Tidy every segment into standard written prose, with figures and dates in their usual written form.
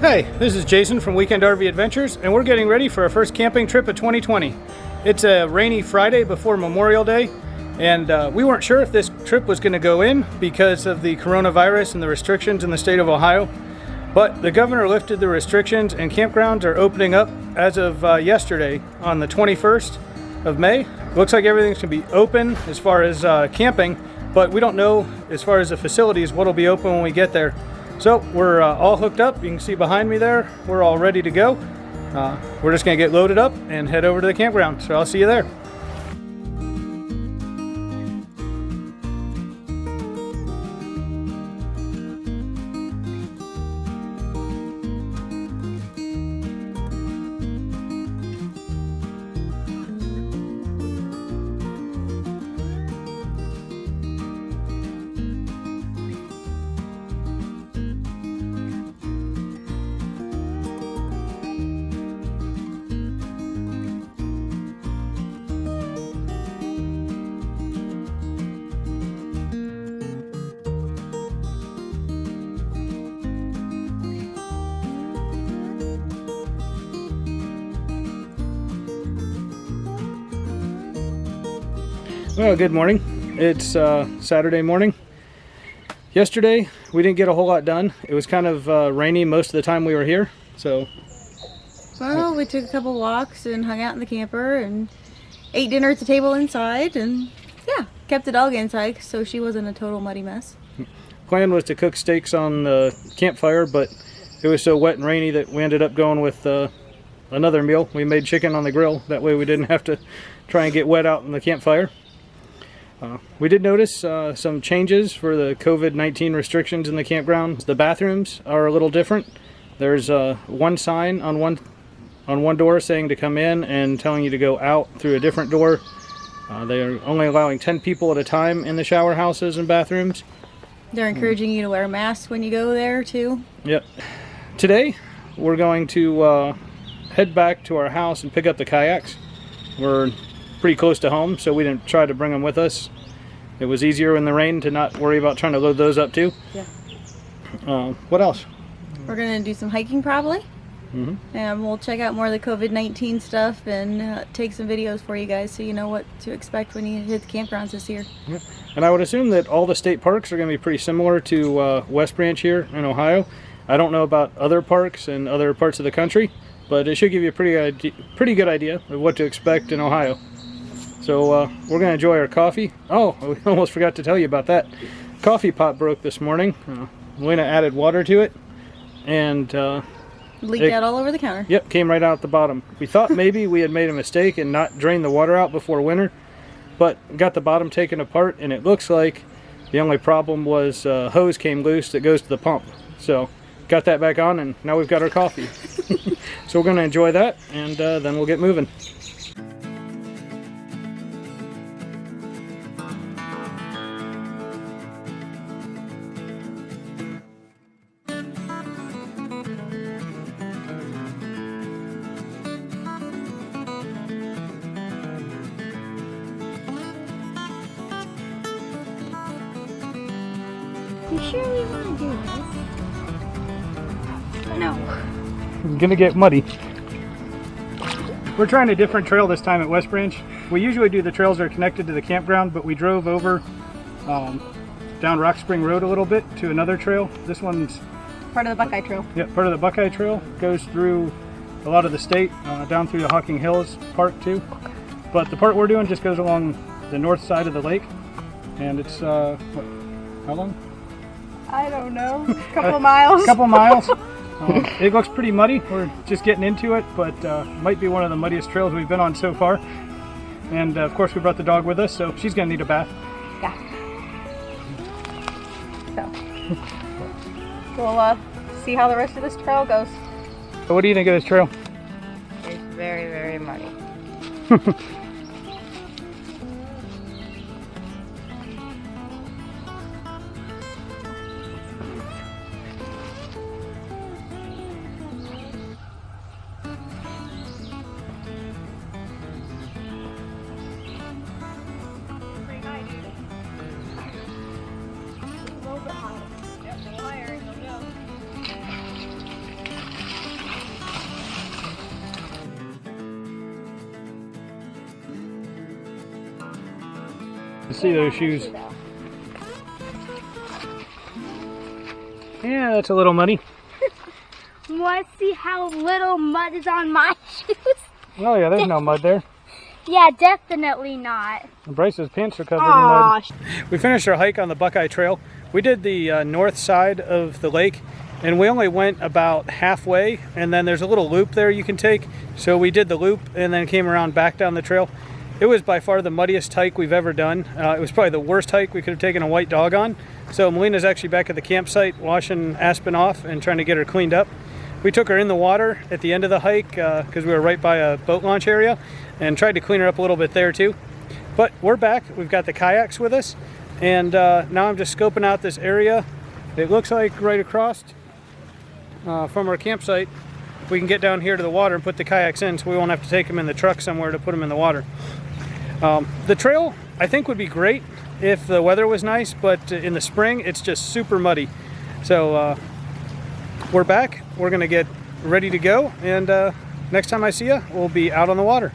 Hey, this is Jason from Weekend RV Adventures, and we're getting ready for our first camping trip of 2020. It's a rainy Friday before Memorial Day, and we weren't sure if this trip was going to go in because of the coronavirus and the restrictions in the state of Ohio. But the governor lifted the restrictions, and campgrounds are opening up as of yesterday on the 21st of May. Looks like everything's going to be open as far as camping, but we don't know as far as the facilities what'll be open when we get there. So we're all hooked up. You can see behind me there, we're all ready to go. We're just going to get loaded up and head over to the campground. So I'll see you there. Well, good morning. It's Saturday morning. Yesterday we didn't get a whole lot done. It was kind of rainy most of the time we were here. Well, we took a couple walks and hung out in the camper and ate dinner at the table inside, and yeah, kept the dog inside so she wasn't a total muddy mess. Plan was to cook steaks on the campfire, but it was so wet and rainy that we ended up going with another meal. We made chicken on the grill. That way we didn't have to try and get wet out in the campfire. We did notice some changes for the COVID-19 restrictions in the campground. The bathrooms are a little different. There's one sign on one door saying to come in and telling you to go out through a different door. They are only allowing 10 people at a time in the shower houses and bathrooms. They're encouraging you to wear a mask when you go there too. Yep. Today we're going to head back to our house and pick up the kayaks. We're pretty close to home, so we didn't try to bring them with us. It was easier in the rain to not worry about trying to load those up too. Yeah. What else? We're gonna do some hiking probably. And we'll check out more of the COVID-19 stuff and take some videos for you guys so you know what to expect when you hit the campgrounds this year. Yeah. And I would assume that all the state parks are going to be pretty similar to West Branch here in Ohio. I don't know about other parks in other parts of the country, but it should give you a pretty good idea of what to expect in Ohio. So we're going to enjoy our coffee. Oh, we almost forgot to tell you about that. Coffee pot broke this morning. Lena added water to it, and leaked out all over the counter. Yep, came right out the bottom. We thought maybe we had made a mistake and not drained the water out before winter, but got the bottom taken apart, and it looks like the only problem was a hose came loose that goes to the pump. So got that back on, and now we've got our coffee. So we're going to enjoy that, and then we'll get moving. You sure we want to do this? No. It's gonna get muddy. We're trying a different trail this time at West Branch. We usually do the trails that are connected to the campground, but we drove over down Rock Spring Road a little bit to another trail. This one's Part of the Buckeye Trail. Yeah, part of the Buckeye Trail. Goes through a lot of the state, down through the Hocking Hills part too. But the part we're doing just goes along the north side of the lake, and it's how long? I don't know. A couple of miles. A couple miles. It looks pretty muddy. We're just getting into it, but might be one of the muddiest trails we've been on so far. And of course we brought the dog with us, so she's gonna need a bath. Yeah. So we'll see how the rest of this trail goes. So what do you think of this trail? It's very, very muddy. You see those shoes? Yeah, that's a little muddy. Want to see how little mud is on my shoes? Oh yeah, there's no mud there. Yeah, definitely not. Bryce's pants are covered in mud. We finished our hike on the Buckeye Trail. We did the north side of the lake, and we only went about halfway, and then there's a little loop there you can take. So we did the loop and then came around back down the trail. It was by far the muddiest hike we've ever done. It was probably the worst hike we could have taken a white dog on. So Melina's actually back at the campsite washing Aspen off and trying to get her cleaned up. We took her in the water at the end of the hike because we were right by a boat launch area and tried to clean her up a little bit there too. But we're back. We've got the kayaks with us, and now I'm just scoping out this area. It looks like right across from our campsite we can get down here to the water and put the kayaks in, so we won't have to take them in the truck somewhere to put them in the water. The trail I think would be great if the weather was nice, but in the spring it's just super muddy. So we're back. We're gonna get ready to go, and next time I see you, we'll be out on the water.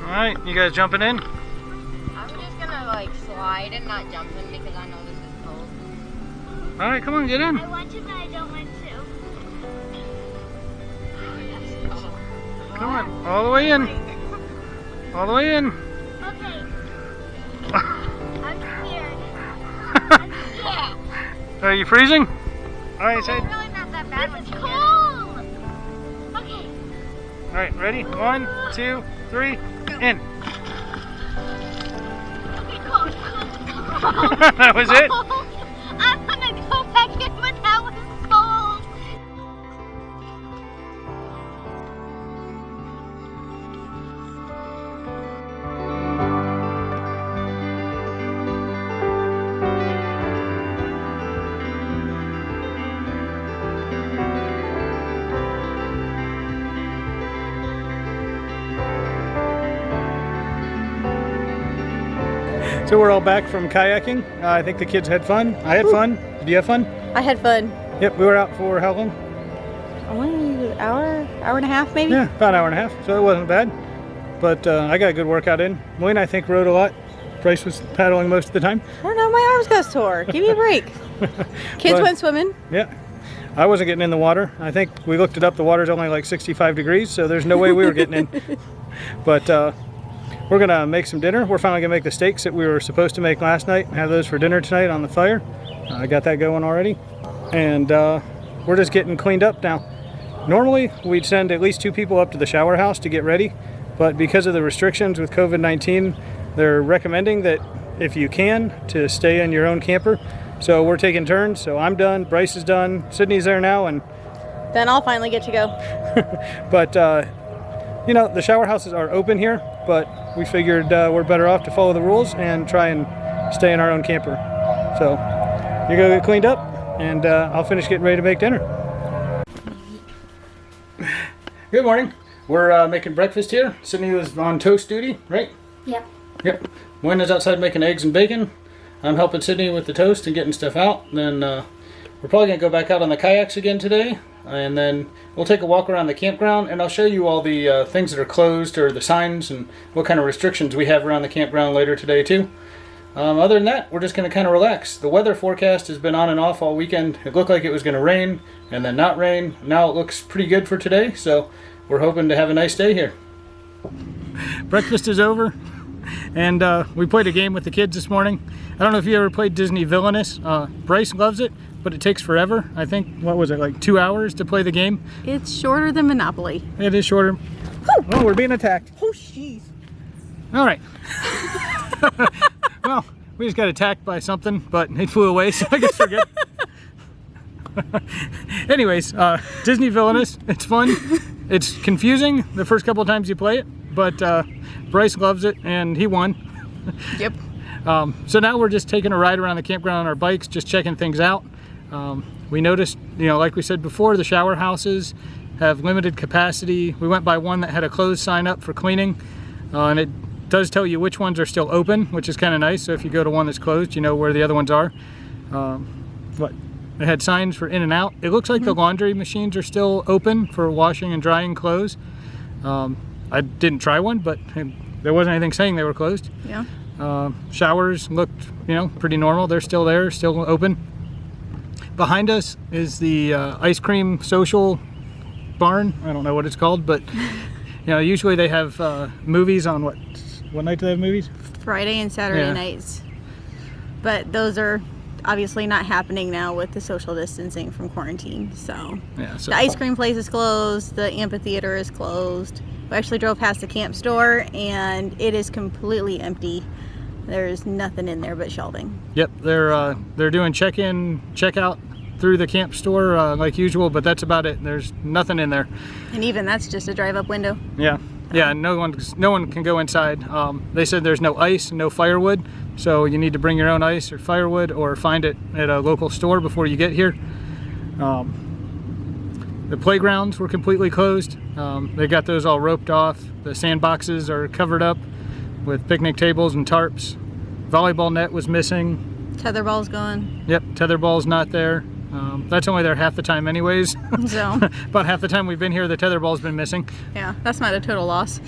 All right, you guys jumping in? I'm just gonna like slide and not jump in because I know this is cold. All right, come on, get in. I want to, but I don't want to. Come on, all the way in. All the way in. Okay. I'm scared. I'm scared. Are you freezing? All right, It's say. really not that bad when It's you get cold. Okay. All right, ready? 1, 2, 3, in. Cold. That was it? I'm gonna go back in, but that was cold. So we're all back from kayaking. I think the kids had fun. I had fun. Did you have fun? I had fun. Yep, we were out for how long? Only an hour and a half maybe? Yeah, about an hour and a half, so it wasn't bad. But I got a good workout in. Melina, I think, rode a lot. Bryce was paddling most of the time. I don't know, my arms got sore. Give me a break. Kids But- went swimming. Yeah. I wasn't getting in the water. I think we looked it up. The water's only like 65 degrees, so there's no way we were getting in. But we're going to make some dinner. We're finally going to make the steaks that we were supposed to make last night and have those for dinner tonight on the fire. I got that going already. And we're just getting cleaned up now. Normally, we'd send at least 2 people up to the shower house to get ready. But because of the restrictions with COVID-19, they're recommending that if you can, to stay in your own camper. So we're taking turns. So I'm done, Bryce is done, Sydney's there now, and Then I'll finally get to go. but you know, the shower houses are open here, but we figured we're better off to follow the rules and try and stay in our own camper. So you go get cleaned up, and I'll finish getting ready to make dinner. Good morning. We're making breakfast here. Sydney was on toast duty, right? Yep. Yep. Moina's outside making eggs and bacon. I'm helping Sydney with the toast and getting stuff out. Then we're probably going to go back out on the kayaks again today. And then we'll take a walk around the campground, and I'll show you all the things that are closed or the signs and what kind of restrictions we have around the campground later today too. Other than that, we're just going to kind of relax. The weather forecast has been on and off all weekend. It looked like it was going to rain and then not rain. Now it looks pretty good for today, so we're hoping to have a nice day here. Breakfast is over, and we played a game with the kids this morning. I don't know if you ever played Disney Villainous. Bryce loves it, but it takes forever. I think, what was it, like 2 hours to play the game? It's shorter than Monopoly. It is shorter. Oh, we're being attacked. Oh, jeez. All right. Well, we just got attacked by something, but it flew away, so I guess we're good. Anyways, Disney Villainous, it's fun. It's confusing the first couple of times you play it, but Bryce loves it, and he won. Yep. So now we're just taking a ride around the campground on our bikes, just checking things out. We noticed, you know, like we said before, the shower houses have limited capacity. We went by one that had a closed sign up for cleaning, and it does tell you which ones are still open, which is kind of nice. So if you go to one that's closed, you know where the other ones are. But they had signs for in and out. It looks like the laundry machines are still open for washing and drying clothes. I didn't try one, but there wasn't anything saying they were closed. Yeah. Showers looked, pretty normal. They're still there, still open. Behind us is the ice cream social barn. I don't know what it's called, but usually they have movies on what night do they have movies? Friday and Saturday nights. But those are obviously not happening now with the social distancing from quarantine. So the ice cream place is closed, the amphitheater is closed. We actually drove past the camp store and it is completely empty. There's nothing in there but shelving. Yep, they're doing check-in, check-out through the camp store like usual, but that's about it. There's nothing in there. And even that's just a drive-up window. Yeah, no one can go inside. They said there's no ice, no firewood, so you need to bring your own ice or firewood or find it at a local store before you get here. The playgrounds were completely closed. They got those all roped off. The sandboxes are covered up with picnic tables and tarps. Volleyball net was missing. Tetherball's gone. Yep, tetherball's not there. That's only there half the time anyways. So about half the time we've been here, the tetherball's been missing. Yeah, that's not a total loss.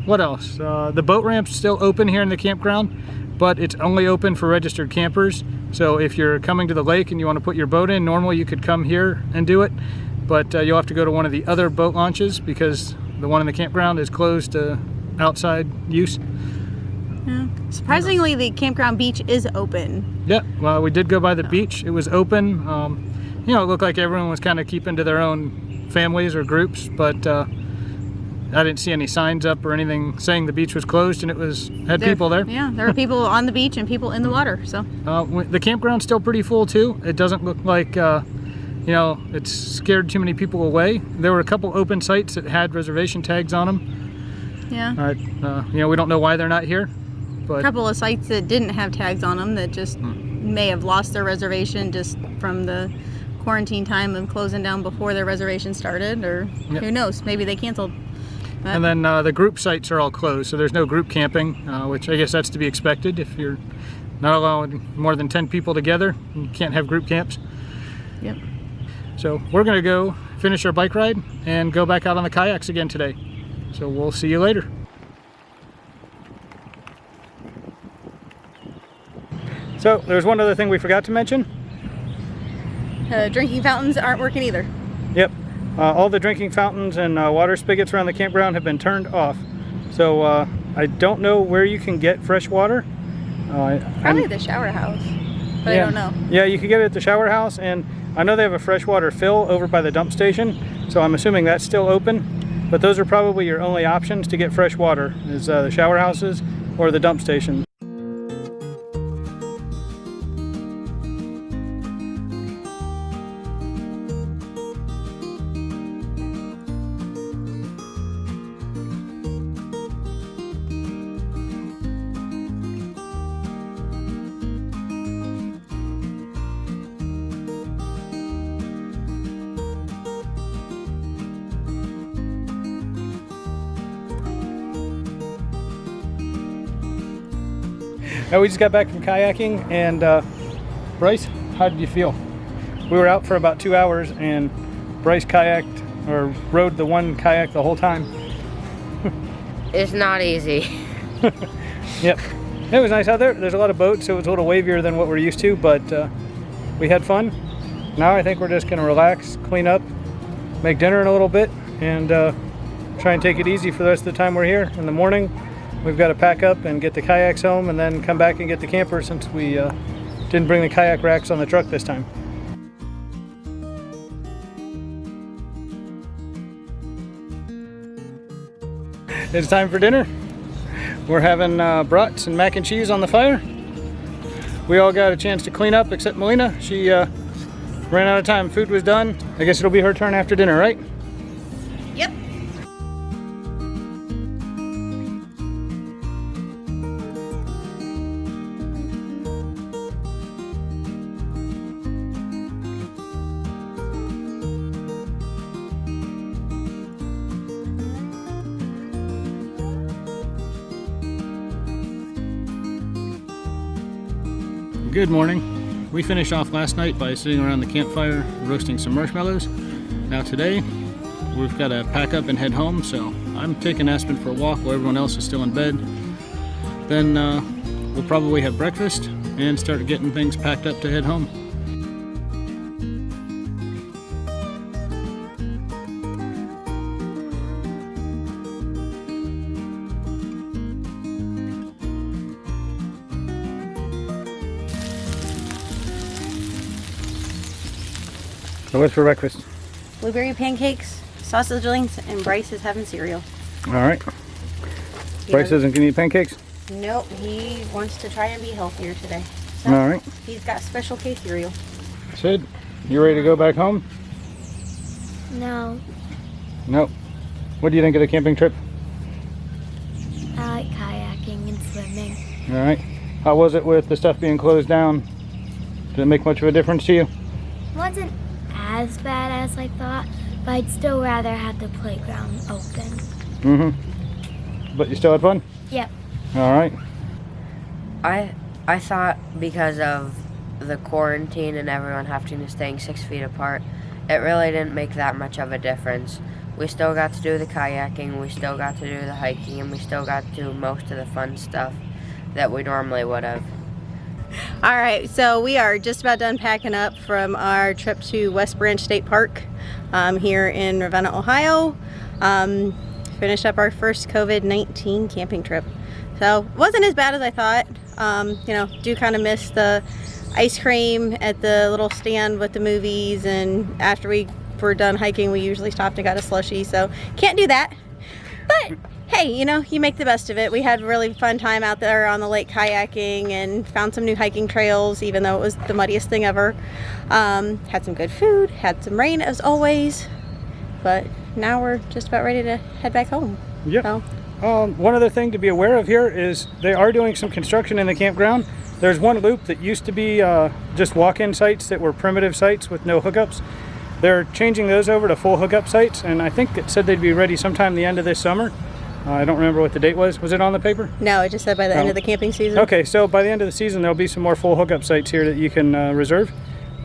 What else? The boat ramp's still open here in the campground, but it's only open for registered campers. So if you're coming to the lake and you want to put your boat in, normally you could come here and do it, but you'll have to go to one of the other boat launches because the one in the campground is closed to outside use. Yeah. Surprisingly, the campground beach is open. Yeah, well, we did go by the beach. It was open. It looked like everyone was kind of keeping to their own families or groups, but I didn't see any signs up or anything saying the beach was closed, and had people there. Yeah, there were people on the beach and people in the water. So the campground's still pretty full too. It doesn't look like it's scared too many people away. There were a couple open sites that had reservation tags on them. Yeah. We don't know why they're not here. But a couple of sites that didn't have tags on them that just may have lost their reservation just from the quarantine time of closing down before their reservation started, or who knows, maybe they canceled. But and then the group sites are all closed, so there's no group camping, which I guess that's to be expected. If you're not allowing more than 10 people together, you can't have group camps. Yep. So we're gonna go finish our bike ride and go back out on the kayaks again today. So we'll see you later. So there's one other thing we forgot to mention. Drinking fountains aren't working either. Yep, all the drinking fountains and water spigots around the campground have been turned off. So I don't know where you can get fresh water. Probably the shower house, but I don't know. Yeah, you can get it at the shower house, and I know they have a freshwater fill over by the dump station, so I'm assuming that's still open. But those are probably your only options to get fresh water, is the shower houses or the dump station. Now we just got back from kayaking, and Bryce, how did you feel? We were out for about 2 hours, and Bryce kayaked or rode the one kayak the whole time. It's not easy. Yep, it was nice out there. There's a lot of boats, so it was a little wavier than what we're used to, but we had fun. Now I think we're just gonna relax, clean up, make dinner in a little bit, and try and take it easy for the rest of the time we're here. In the morning, we've got to pack up and get the kayaks home and then come back and get the camper, since we didn't bring the kayak racks on the truck this time. It's time for dinner. We're having brats and mac and cheese on the fire. We all got a chance to clean up except Melina. She ran out of time. Food was done. I guess it'll be her turn after dinner, right? Yep. Good morning. We finished off last night by sitting around the campfire roasting some marshmallows. Now today we've got to pack up and head home, so I'm taking Aspen for a walk while everyone else is still in bed. Then we'll probably have breakfast and start getting things packed up to head home. So what's for breakfast? Blueberry pancakes, sausage links, and Bryce is having cereal. All right. Bryce isn't going to eat pancakes? Nope, he wants to try and be healthier today. So all right. He's got special K cereal. Sid, you ready to go back home? No. Nope. What do you think of the camping trip? I like kayaking and swimming. All right. How was it with the stuff being closed down? Did it make much of a difference to you? Wasn't as bad as I thought, but I'd still rather have the playground open. Mm-hmm. But you still had fun? Yep. All right. I thought because of the quarantine and everyone having to stay 6 feet apart, it really didn't make that much of a difference. We still got to do the kayaking, we still got to do the hiking, and we still got to do most of the fun stuff that we normally would have. All right, so we are just about done packing up from our trip to West Branch State Park here in Ravenna, Ohio. Finished up our first COVID-19 camping trip. So it wasn't as bad as I thought. You know, do kind of miss the ice cream at the little stand with the movies, and after we were done hiking, we usually stopped and got a slushie, so can't do that. But hey, you know, you make the best of it. We had a really fun time out there on the lake kayaking and found some new hiking trails, even though it was the muddiest thing ever. Had some good food, had some rain as always, but now we're just about ready to head back home. Yep. So. One other thing to be aware of here is they are doing some construction in the campground. There's one loop that used to be just walk-in sites that were primitive sites with no hookups. They're changing those over to full hookup sites, and I think it said they'd be ready sometime the end of this summer. I don't remember what the date was. Was it on the paper? No, it just said by the end of the camping season. Okay, so by the end of the season there'll be some more full hookup sites here that you can reserve.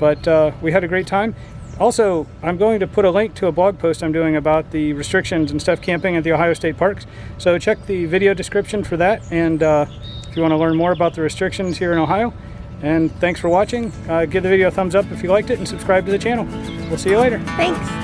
But we had a great time. Also, I'm going to put a link to a blog post I'm doing about the restrictions and stuff camping at the Ohio State Parks. So check the video description for that, and if you want to learn more about the restrictions here in Ohio. And thanks for watching. Give the video a thumbs up if you liked it, and subscribe to the channel. We'll see you later. Thanks.